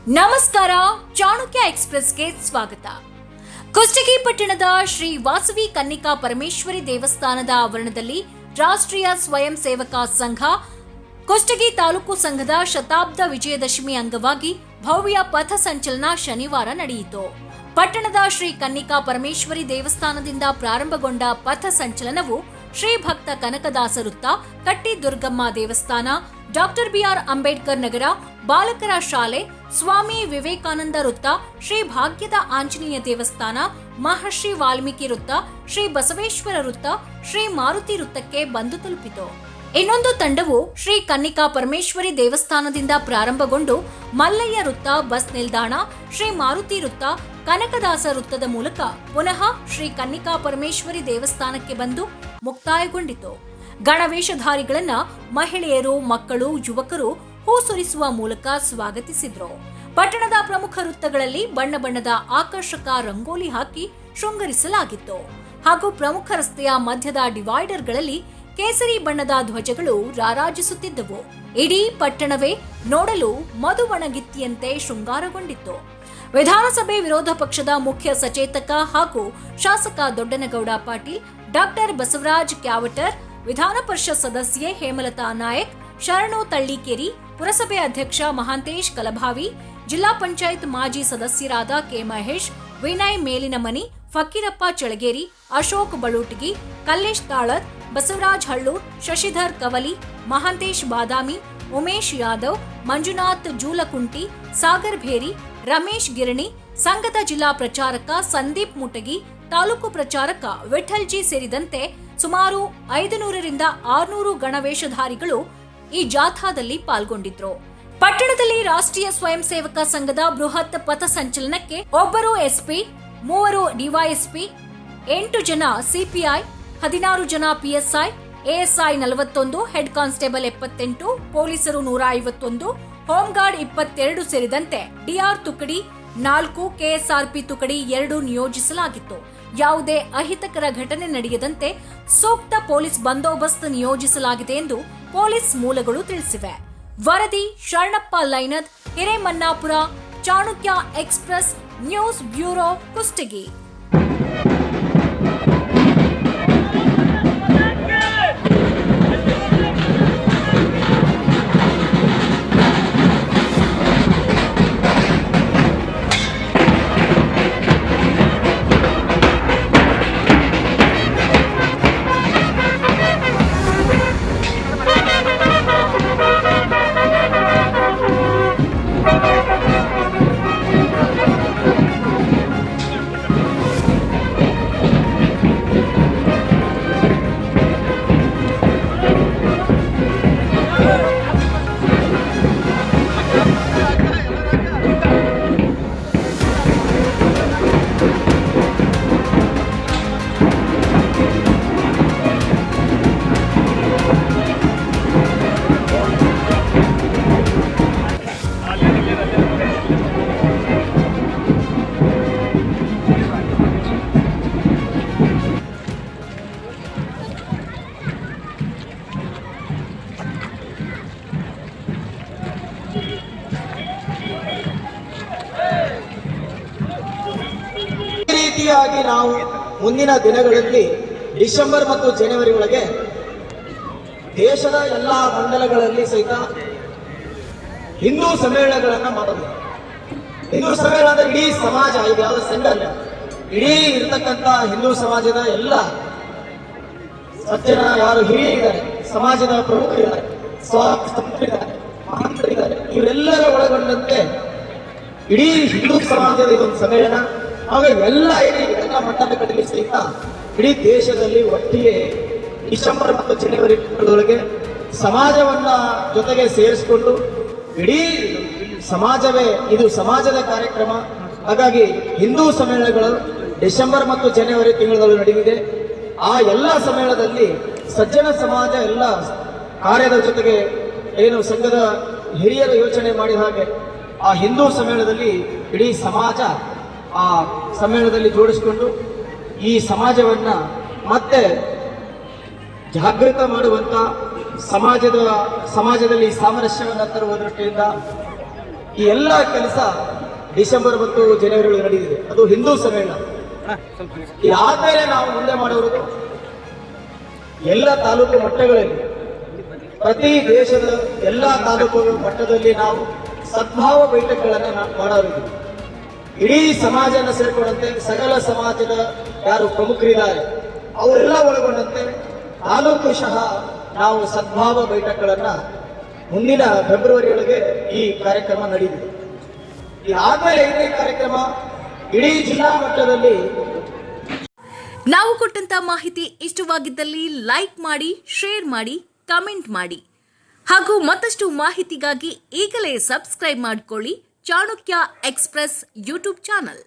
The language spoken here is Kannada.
ನಮಸ್ಕಾರ, ಚಾಣಕ್ಯ ಎಕ್ಸ್‌ಪ್ರೆಸ್‌ಗೆ ಸ್ವಾಗತ. ಕುಷ್ಟಗಿ ಪಟ್ಟಣದ ಶ್ರೀ ವಾಸವಿ ಕನ್ನಿಕಾ ಪರಮೇಶ್ವರಿ ದೇವಸ್ಥಾನದ ಆವರಣದಲ್ಲಿ ರಾಷ್ಟ್ರೀಯ ಸ್ವಯಂ ಸೇವಕ ಸಂಘ ಕುಷ್ಟಗಿ ತಾಲೂಕು ಸಂಘದ ಶತಾಬ್ದ ವಿಜಯದಶಮಿ ಅಂಗವಾಗಿ ಭವ್ಯ ಪಥ ಸಂಚಲನ ಶನಿವಾರ ನಡೆಯಿತು. ಪಟ್ಟಣದ ಶ್ರೀ ಕನ್ನಿಕಾ ಪರಮೇಶ್ವರಿ ದೇವಸ್ಥಾನದಿಂದ ಪ್ರಾರಂಭಗೊಂಡ ಪಥ ಸಂಚಲನವು ಶ್ರೀ ಭಕ್ತ ಕನಕದಾಸ ವೃತ್ತ, ಕಟ್ಟಿ ದುರ್ಗಮ್ಮ ದೇವಸ್ಥಾನ, ಡಾಕ್ಟರ್ ಬಿಆರ್ ಅಂಬೇಡ್ಕರ್ ನಗರ, ಬಾಲಕರ ಶಾಲೆ, ಸ್ವಾಮಿ ವಿವೇಕಾನಂದ ವೃತ್ತ, ಶ್ರೀ ಭಾಗ್ಯದ ಆಂಜನೇಯ ದೇವಸ್ಥಾನ, ಮಹರ್ಷಿ ವಾಲ್ಮೀಕಿ ವೃತ್ತ, ಶ್ರೀ ಬಸವೇಶ್ವರ ವೃತ್ತ, ಶ್ರೀ ಮಾರುತಿ ವೃತ್ತಕ್ಕೆ ಬಂದು ತಲುಪಿತು. ಇನ್ನೊಂದು ತಂಡವು ಶ್ರೀ ಕನ್ನಿಕಾ ಪರಮೇಶ್ವರಿ ದೇವಸ್ಥಾನದಿಂದ ಪ್ರಾರಂಭಗೊಂಡು ಮಲ್ಲಯ್ಯ ವೃತ್ತ, ಬಸ್ ನಿಲ್ದಾಣ, ಶ್ರೀ ಮಾರುತಿ ವೃತ್ತ, ಕನಕದಾಸ ವೃತ್ತದ ಮೂಲಕ ಪುನಃ ಶ್ರೀ ಕನ್ನಿಕಾ ಪರಮೇಶ್ವರಿ ದೇವಸ್ಥಾನಕ್ಕೆ ಬಂದು ಮುಕ್ತಾಯಗೊಂಡಿತು. ಗಣವೇಷಧಾರಿಗಳನ್ನ ಮಹಿಳೆಯರು, ಮಕ್ಕಳು, ಯುವಕರು ಹೂ ಸುರಿಸುವ ಮೂಲಕ ಸ್ವಾಗತಿಸಿದ್ರು. ಪಟ್ಟಣದ ಪ್ರಮುಖ ವೃತ್ತಗಳಲ್ಲಿ ಬಣ್ಣ ಬಣ್ಣದ ಆಕರ್ಷಕ ರಂಗೋಲಿ ಹಾಕಿ ಶೃಂಗರಿಸಲಾಗಿತ್ತು. ಹಾಗೂ ಪ್ರಮುಖ ರಸ್ತೆಯ ಮಧ್ಯದ ಡಿವೈಡರ್ಗಳಲ್ಲಿ ಕೇಸರಿ ಬಣ್ಣದ ಧ್ವಜಗಳು ರಾರಾಜಿಸುತ್ತಿದ್ದವು. ಇಡೀ ಪಟ್ಟಣವೇ ನೋಡಲು ಮಧುವಣಗಿತ್ತಿಯಂತೆ ಶೃಂಗಾರಗೊಂಡಿತ್ತು. ವಿಧಾನಸಭೆ ವಿರೋಧ ಪಕ್ಷದ ಮುಖ್ಯ ಸಚೇತಕ ಹಾಗೂ ಶಾಸಕ ದೊಡ್ಡನಗೌಡ ಪಾಟೀಲ್, ಡಾಕ್ಟರ್ ಬಸವರಾಜ್ ಕ್ಯಾವಟರ್, ವಿಧಾನ ಪರಿಷತ್ ಸದಸ್ಯೆ ಹೇಮಲತಾ ನಾಯಕ್, ಶರಣು ತಳ್ಳಿಕೇರಿ, ಪುರಸಭೆ ಅಧ್ಯಕ್ಷ ಮಹಾಂತೇಶ್ ಕಲಭಾವಿ, ಜಿಲ್ಲಾ ಪಂಚಾಯತ್ ಮಾಜಿ ಸದಸ್ಯರಾದ ಕೆ ಮಹೇಶ್, ವಿನಯ್ ಮೇಲಿನಮನಿ, ಫಕೀರಪ್ಪ ಚಳಗೇರಿ, ಅಶೋಕ್ ಬಳುಟಗಿ, ಕಲ್ಲೇಶ್ ತಾಳದ್, ಬಸವರಾಜ್ ಹಳ್ಳೂರ್, ಶಶಿಧರ್ ಕವಲಿ, ಮಹಾಂತೇಶ್ ಬಾದಾಮಿ, ಉಮೇಶ್ ಯಾದವ್, ಮಂಜುನಾಥ್ ಜೂಲಕುಂಟಿ, ಸಾಗರ್ ಭೇರಿ, ರಮೇಶ್ ಗಿರಣಿ, ಸಂಘದ ಜಿಲ್ಲಾ ಪ್ರಚಾರಕ ಸಂದೀಪ್ ಮುಟಗಿ, ತಾಲೂಕು ಪ್ರಚಾರಕ ವಿಠಲ್ಜಿ ಸೇರಿದಂತೆ ಸುಮಾರು 500ರಿಂದ 600 ಗಣವೇಷಧಾರಿಗಳು ಈ ಜಾಥಾದಲ್ಲಿ ಪಾಲ್ಗೊಂಡಿದ್ರು. ಪಟ್ಟಣದಲ್ಲಿ ರಾಷ್ಟ್ರೀಯ ಸ್ವಯಂ ಸೇವಕ ಸಂಘದ ಬೃಹತ್ ಪಥ ಸಂಚಲನಕ್ಕೆ ಒಬ್ಬರು ಎಸ್ಪಿ, 3 ಡಿವೈಎಸ್ಪಿ, 8 ಜನ ಸಿಪಿಐ, 16 ಜನ ಪಿಎಸ್ಐ, ಎಎಸ್ಐ 41, ಹೆಡ್ ಕಾನ್ಸ್ಟೇಬಲ್ 78, ಪೊಲೀಸರು 151, ಹೋಂಗಾರ್ಡ್ 22 ಸೇರಿದಂತೆ ಡಿಆರ್ ತುಕಡಿ 4, ಕೆಎಸ್ಆರ್ಪಿ ತುಕಡಿ 2 ನಿಯೋಜಿಸಲಾಗಿತ್ತು. ಯಾವುದೇ ಅಹಿತಕರ ಘಟನೆ ನಡೆಯದಂತೆ ಸೂಕ್ತ ಪೊಲೀಸ್ ಬಂದೋಬಸ್ತ್ ನಿಯೋಜಿಸಲಾಗಿದೆ ಎಂದು ಪೊಲೀಸ್ ಮೂಲಗಳು ತಿಳಿಸಿವೆ. ವರದಿ Sharanappa Lainad, Hiremannapur, Chanakya express news bureau, Kushtagi. ರೀತಿಯಾಗಿ ನಾವು ಮುಂದಿನ ದಿನಗಳಲ್ಲಿ ಡಿಸೆಂಬರ್ ಮತ್ತು ಜನವರಿ ಒಳಗೆ ದೇಶದ ಎಲ್ಲ ಮಂಡಲಗಳಲ್ಲಿ ಸಹಿತ ಹಿಂದೂ ಸಮ್ಮೇಳನಗಳನ್ನ ಮಾಡೋದು. ಹಿಂದೂ ಸಮ್ಮೇಳನ ಅಂದ್ರೆ ಇಡೀ ಸಮಾಜ, ಇದು ಯಾವ್ದು ಸಂಘ ಅಲ್ಲ, ಇಡೀ ಇರ್ತಕ್ಕಂಥ ಹಿಂದೂ ಸಮಾಜದ ಎಲ್ಲ ಸಜ್ಜನ ಯಾರು ಹಿರಿಯರಿದ್ದಾರೆ, ಸಮಾಜದ ಪ್ರಮುಖರಿದ್ದಾರೆ, ಸ್ವಾತಂತ್ರ್ಯರಿದ್ದಾರೆ, ಮಹಾಂತರಿದ್ದಾರೆ, ಇವರೆಲ್ಲರ ಒಳಗೊಂಡಂತೆ ಇಡೀ ಹಿಂದೂ ಸಮಾಜದ ಇದೊಂದು ಸಮ್ಮೇಳನ. ಆಗ ಎಲ್ಲ ಮಟ್ಟದಲ್ಲಿ ಸಹಿತ ಇಡೀ ದೇಶದಲ್ಲಿ ಒಟ್ಟಿಗೆ ಡಿಸೆಂಬರ್ ಮತ್ತು ಜನವರಿ ತಿಂಗಳೊಳಗೆ ಸಮಾಜವನ್ನ ಜೊತೆಗೆ ಸೇರಿಸಿಕೊಂಡು ಇಡೀ ಸಮಾಜವೇ ಇದು ಸಮಾಜದ ಕಾರ್ಯಕ್ರಮ. ಹಾಗಾಗಿ ಹಿಂದೂ ಸಮ್ಮೇಳನಗಳು ಡಿಸೆಂಬರ್ ಮತ್ತು ಜನವರಿ ತಿಂಗಳಲ್ಲಿ ನಡೆದಿದೆ. ಆ ಎಲ್ಲ ಸಮ್ಮೇಳನದಲ್ಲಿ ಸಜ್ಜನ ಸಮಾಜ ಎಲ್ಲ ಕಾರ್ಯದ ಜೊತೆಗೆ ಏನು ಸಂಘದ ಹಿರಿಯರು ಯೋಚನೆ ಮಾಡಿದ ಹಾಗೆ ಆ ಹಿಂದೂ ಸಮ್ಮೇಳನದಲ್ಲಿ ಇಡೀ ಸಮಾಜ ಆ ಸಮ್ಮೇಳನದಲ್ಲಿ ಜೋಡಿಸಿಕೊಂಡು ಈ ಸಮಾಜವನ್ನ ಮತ್ತೆ ಜಾಗೃತ ಮಾಡುವಂತ ಸಮಾಜದಲ್ಲಿ ಸಾಮರಸ್ಯವನ್ನು ತರುವ ದೃಷ್ಟಿಯಿಂದ ಈ ಎಲ್ಲ ಕೆಲಸ ಡಿಸೆಂಬರ್ ಮತ್ತು ಜನವರಿ ಒಳಗೆ ನಡೆದಿದೆ. ಅದು ಹಿಂದೂ ಸಮ್ಮೇಳನ. ಇದಾದ್ಮೇಲೆ ನಾವು ಮುಂದೆ ಮಾಡಿರೋದು ಎಲ್ಲ ತಾಲೂಕು ಮಟ್ಟಗಳಲ್ಲಿ, ಪ್ರತಿ ದೇಶದ ಎಲ್ಲ ತಾಲೂಕು ಮಟ್ಟದಲ್ಲಿ ನಾವು ಸದ್ಭಾವ ಬೈಠಕ್ಗಳನ್ನು ಮಾಡೋರಿದ್ದೀವಿ. ಇಡೀ ಸಮಾಜನ ಸೇರ್ಕೊಂಡಂತೆ ಸಕಲ ಸಮಾಜದ ಯಾರು ಪ್ರಮುಖರಿದ್ದಾರೆ ಅವರೆಲ್ಲ ಒಳಗೊಂಡಂತೆ ತಾಲೂಕು ಸಹ ನಾವು ಸದ್ಭಾವ ಬೈಠಕ್ಗಳನ್ನ ಮುಂದಿನ ಫೆಬ್ರವರಿ ಒಳಗೆ ಈ ಕಾರ್ಯಕ್ರಮ ನಡೆದಿದೆ. ಇದಾದ್ಮೇಲೆ ಇದೇ ಕಾರ್ಯಕ್ರಮ ಇಡೀ ಜಿಲ್ಲಾ ಮಟ್ಟದಲ್ಲಿ. ನಾವು ಕೊಟ್ಟಂತ ಮಾಹಿತಿ ಇಷ್ಟವಾಗಿದ್ದಲ್ಲಿ ಲೈಕ್ ಮಾಡಿ, ಶೇರ್ ಮಾಡಿ, ಕಮೆಂಟ್ ಮಾಡಿ ಹಾಗೂ ಮತ್ತಷ್ಟು ಮಾಹಿತಿಗಾಗಿ ಈಗಲೇ ಸಬ್ಸ್ಕ್ರೈಬ್ ಮಾಡಿಕೊಳ್ಳಿ ಚಾಣಕ್ಯ ಎಕ್ಸ್‌ಪ್ರೆಸ್ ಯೂಟ್ಯೂಬ್ ಚಾನಲ್.